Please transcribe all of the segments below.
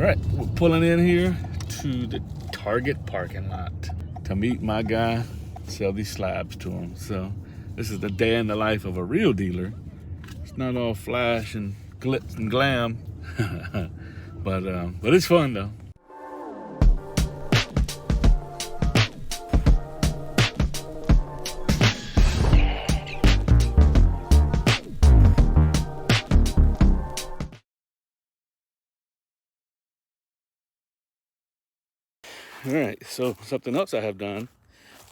All right, we're pulling in here to the Target parking lot to meet my guy, sell these slabs to him. So this is the day in the life of a real dealer. It's not all flash and glitz and glam, but it's fun though. All right, so something else I have done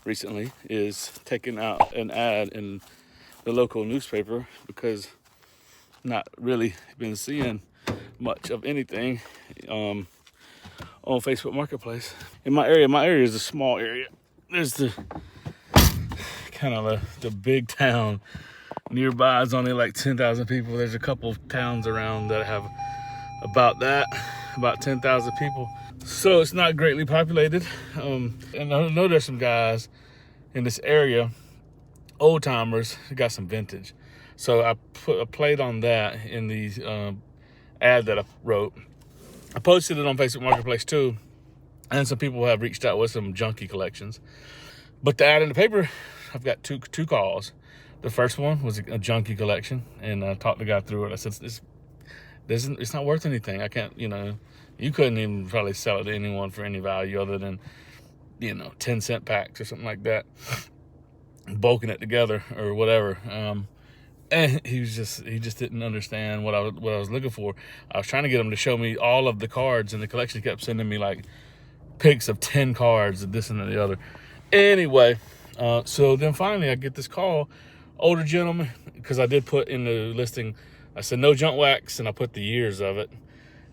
recently is taking out an ad in the local newspaper because not really been seeing much of anything on Facebook Marketplace. In my area is a small area. There's the kind of the big town nearby is only like 10,000 people. There's a couple of towns around that have about 10,000 people. So it's not greatly populated. And I know there's some guys in this area, old timers, who got some vintage. So I put a plate on that in the ad that I wrote. I posted it on Facebook Marketplace too. And some people have reached out with some junky collections. But the ad in the paper, I've got two calls. The first one was a junky collection, and I talked the guy through it. I said, it's not worth anything. I can't, you couldn't even probably sell it to anyone for any value other than, 10-cent packs or something like that, bulking it together or whatever. And he just didn't understand what I was looking for. I was trying to get him to show me all of the cards, and the collection kept sending me like pics of 10 cards, this and the other. Anyway, so then finally I get this call, older gentleman, because I did put in the listing, I said no junk wax, and I put the years of it,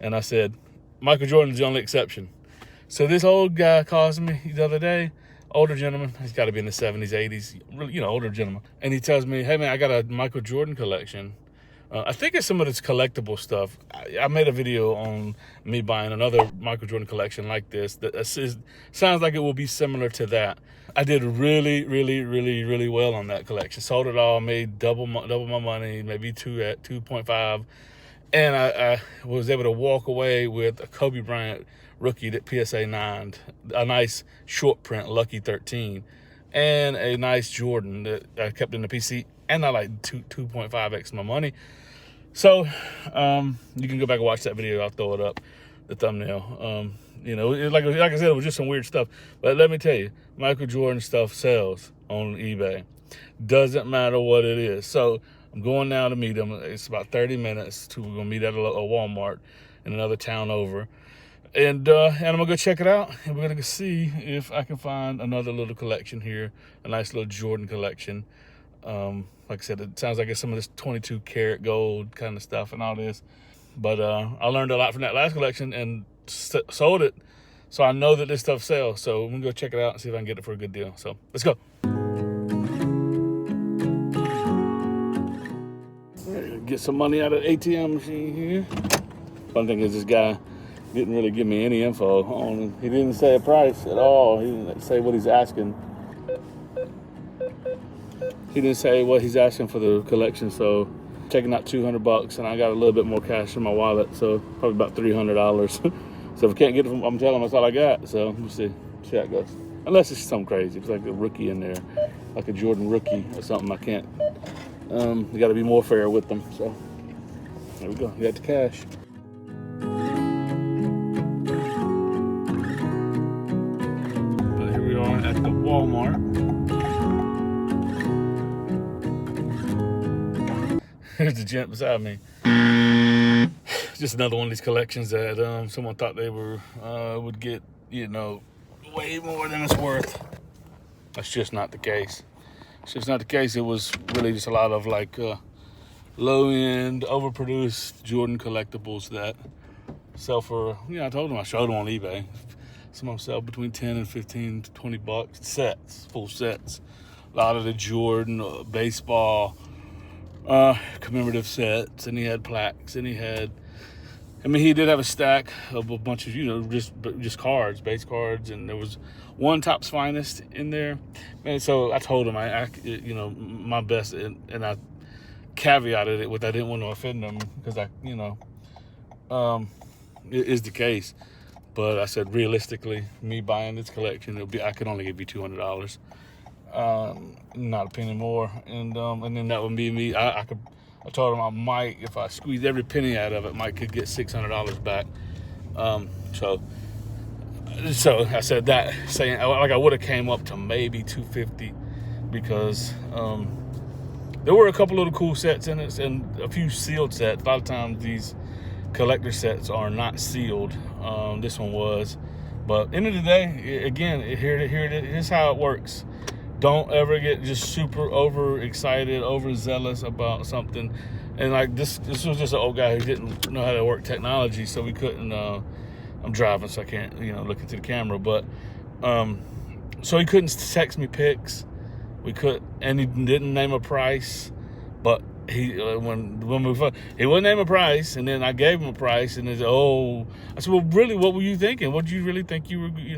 and I said Michael Jordan's the only exception. So this old guy calls me the other day, older gentleman, he's got to be in the 70s, 80s, older gentleman, and he tells me, hey man, I got a Michael Jordan collection. I think it's some of this collectible stuff. I made a video on me buying another Michael Jordan collection like this. That sounds like it will be similar to that. I did really, really, really, really well on that collection. Sold it all, made double my money, maybe 2.5. And I was able to walk away with a Kobe Bryant rookie that PSA 9'd, a nice short print Lucky 13, and a nice Jordan that I kept in the PC, and I like 2.5x my money. So you can go back and watch that video. I'll throw it up, the thumbnail. Like I said, it was just some weird stuff. But let me tell you, Michael Jordan stuff sells on eBay. Doesn't matter what it is. So I'm going now to meet him. It's about 30 minutes. We're going to meet at a Walmart in another town over. And I'm going to go check it out. And we're going to see if I can find another little collection here. A nice little Jordan collection. Like I said, it sounds like it's some of this 22 karat gold kind of stuff and all this. But I learned a lot from that last collection and sold it. So I know that this stuff sells. So I'm going to go check it out and see if I can get it for a good deal. So let's go. Get some money out of the ATM machine here. Fun thing is this guy didn't really give me any info on him. He didn't say a price at all. He didn't say what he's asking. He didn't say what he's asking for the collection, so checking out $200, and I got a little bit more cash in my wallet, so probably about $300. So if I can't get it from, I'm telling him that's all I got. So we'll see how it goes. Unless it's something crazy, it's like a rookie in there, like a Jordan rookie or something. I can't. You got to be more fair with them. So there we go. You got the cash. But here we are at the Walmart. Here's the gent beside me. Just another one of these collections that someone thought they would get, way more than it's worth. That's just not the case. It's just not the case. It was really just a lot of like low-end, overproduced Jordan collectibles that sell for, I told them, I showed them on eBay. Some of them sell between 10 and 15 to $20 sets, full sets. A lot of the Jordan baseball commemorative sets, and he had plaques, and he did have a stack of a bunch of, just cards, base cards, and there was one Topps Finest in there. And so I told him my best, and I caveated it with I didn't want to offend him because is the case. But I said, realistically, me buying this collection, I could only give you $200, not a penny more. And then that would be me. I told him I might, if I squeeze every penny out of it, could get $600 back. So I said that, saying like I would have came up to maybe $250, because there were a couple of cool sets in it and a few sealed sets. A lot of times these collector sets are not sealed. This one was, but end of the day, again, here it is. Here's how it works. Don't ever get just super overexcited, overzealous about something. And like this was just an old guy who didn't know how to work technology, so we couldn't. I'm driving, so I can't, look into the camera. But so he couldn't text me pics. And he didn't name a price. But he wouldn't name a price, and then I gave him a price, and he said, "Oh," I said, "Well, really, what were you thinking? What did you really think you were, He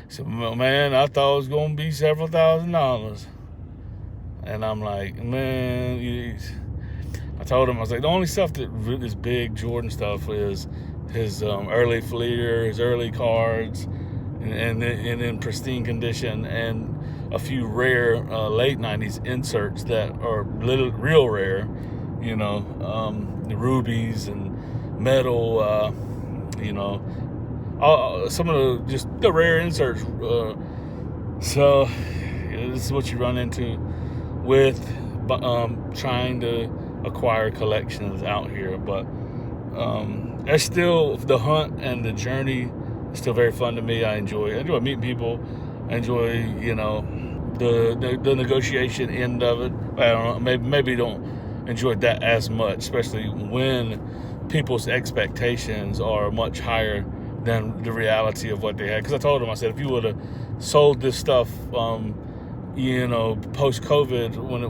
said, "Well, man, I thought it was gonna be several $1,000s." And I'm like, man, I told him, I was like, the only stuff that really is big Jordan stuff is his early Fleer, his early cards, and in pristine condition, and a few rare late 90s inserts that are real rare, the rubies and metal, some of the rare inserts. So this is what you run into with trying to acquire collections out here. But it's still, the hunt and the journey is still very fun to me. I enjoy meeting people. I enjoy, the negotiation end of it. I don't know, maybe don't enjoy that as much, especially when people's expectations are much higher than the reality of what they had. Because I told them, I said, if you would have sold this stuff, post-COVID, when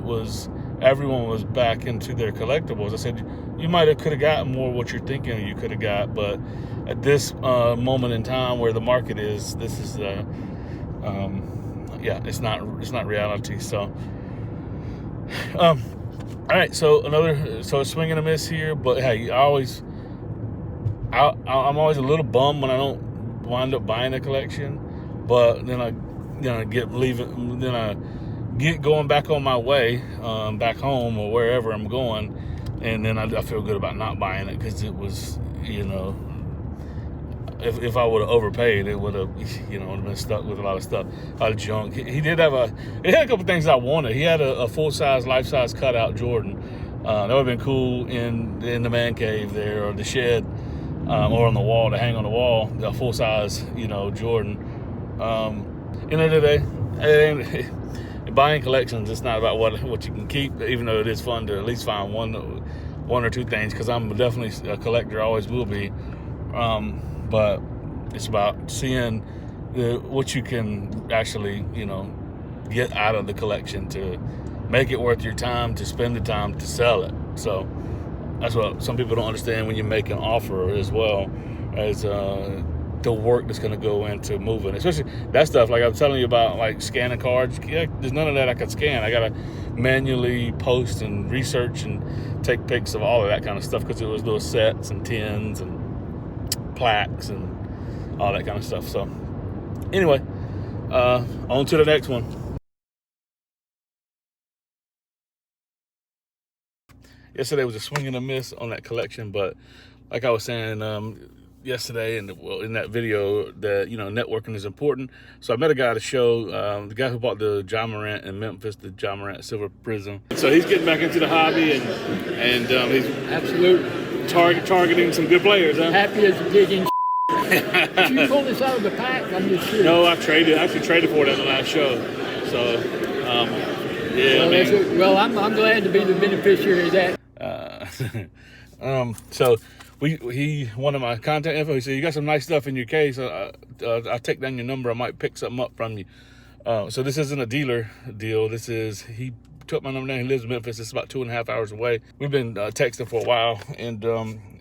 everyone was back into their collectibles, I said, you could have gotten more what you're thinking you could have got. But at this moment in time where the market is, this is it's not reality. So all right, so a swing and a miss here. But hey, I'm always a little bummed when I don't wind up buying a collection, but then I get going back on my way back home or wherever I'm going, and then I feel good about not buying it, because it was, if I would have overpaid, it would have, been stuck with a lot of stuff, a lot of junk. It had a couple things I wanted. He had a full-size, life-size cutout Jordan. That would have been cool in the man cave there, or the shed, or on the wall, to hang on the wall, the full-size, Jordan. End of the day, buying collections, it's not about what you can keep, even though it is fun to at least find one or two things, because I'm definitely a collector, always will be. But it's about seeing what you can actually, get out of the collection to make it worth your time, to spend the time to sell it. So that's what some people don't understand when you make an offer, as well as the work that's going to go into moving, especially that stuff like I'm telling you about, like scanning cards. Yeah, there's none of that I could scan. I got to manually post and research and take pics of all of that kind of stuff, because it was those sets and tins and plaques and all that kind of stuff. So anyway, on to the next one. Yesterday was a swing and a miss on that collection, but like I was saying yesterday in that video, that networking is important. So I met a guy at the show, the guy who bought the John Morant in Memphis, the John Morant Silver Prism. So he's getting back into the hobby, and he's absolutely targeting some good players, huh? Happy as a digging. Did you pull this out of the pack? I'm just curious. No, I actually traded for it at the last show. So, yeah. Well, I'm glad to be the beneficiary of that. So he wanted my contact info. He said, "You got some nice stuff in your case. I'll take down your number. I might pick something up from you." So this isn't a dealer deal. He took my number down. He lives in Memphis. It's about 2.5 hours away. We've been texting for a while, and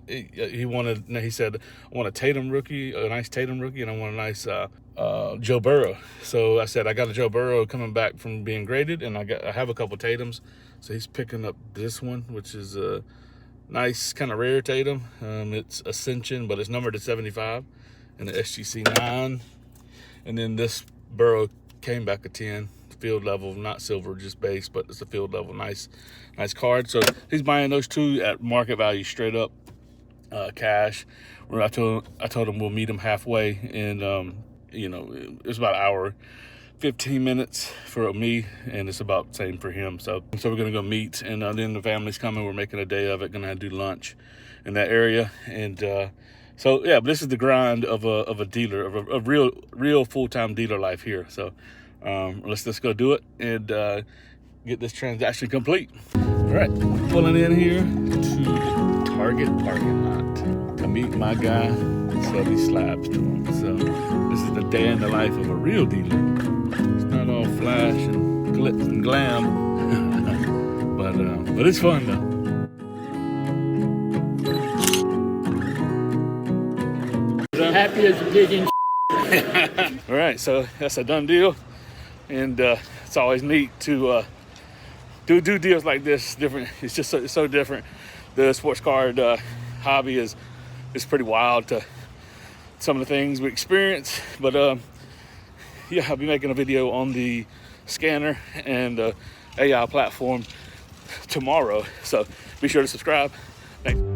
he said, "I want a Tatum rookie, a nice Tatum rookie, and I want a nice Joe Burrow." So I said, "I got a Joe Burrow coming back from being graded, and I have a couple Tatums." So he's picking up this one, which is nice kind of rarity them. It's Ascension, but it's numbered to 75, and the SGC 9. And then this Burrow came back a 10, field level, not silver, just base, but it's a field level, nice card. So he's buying those two at market value, straight up cash. Where I told him we'll meet him halfway, and you know, it's about an hour, 15 minutes for me, and it's about the same for him. So we're gonna go meet, and then the family's coming. We're making a day of it. Gonna do lunch in that area, and so yeah. But this is the grind of a dealer, of a real full-time dealer life here. So let's go do it and get this transaction complete. All right, pulling in here to the Target parking lot to meet my guy, sell these slabs to him. So this is the day in the life of a real dealer. It's not all flash and glitz and glam, but it's fun though. Happy as a pig in All right, so that's a done deal, and it's always neat to do deals like this. Different. It's just so different. The sports card hobby is pretty wild to some of the things we experience, but yeah, I'll be making a video on the scanner and the AI platform tomorrow, so be sure to subscribe. Thanks.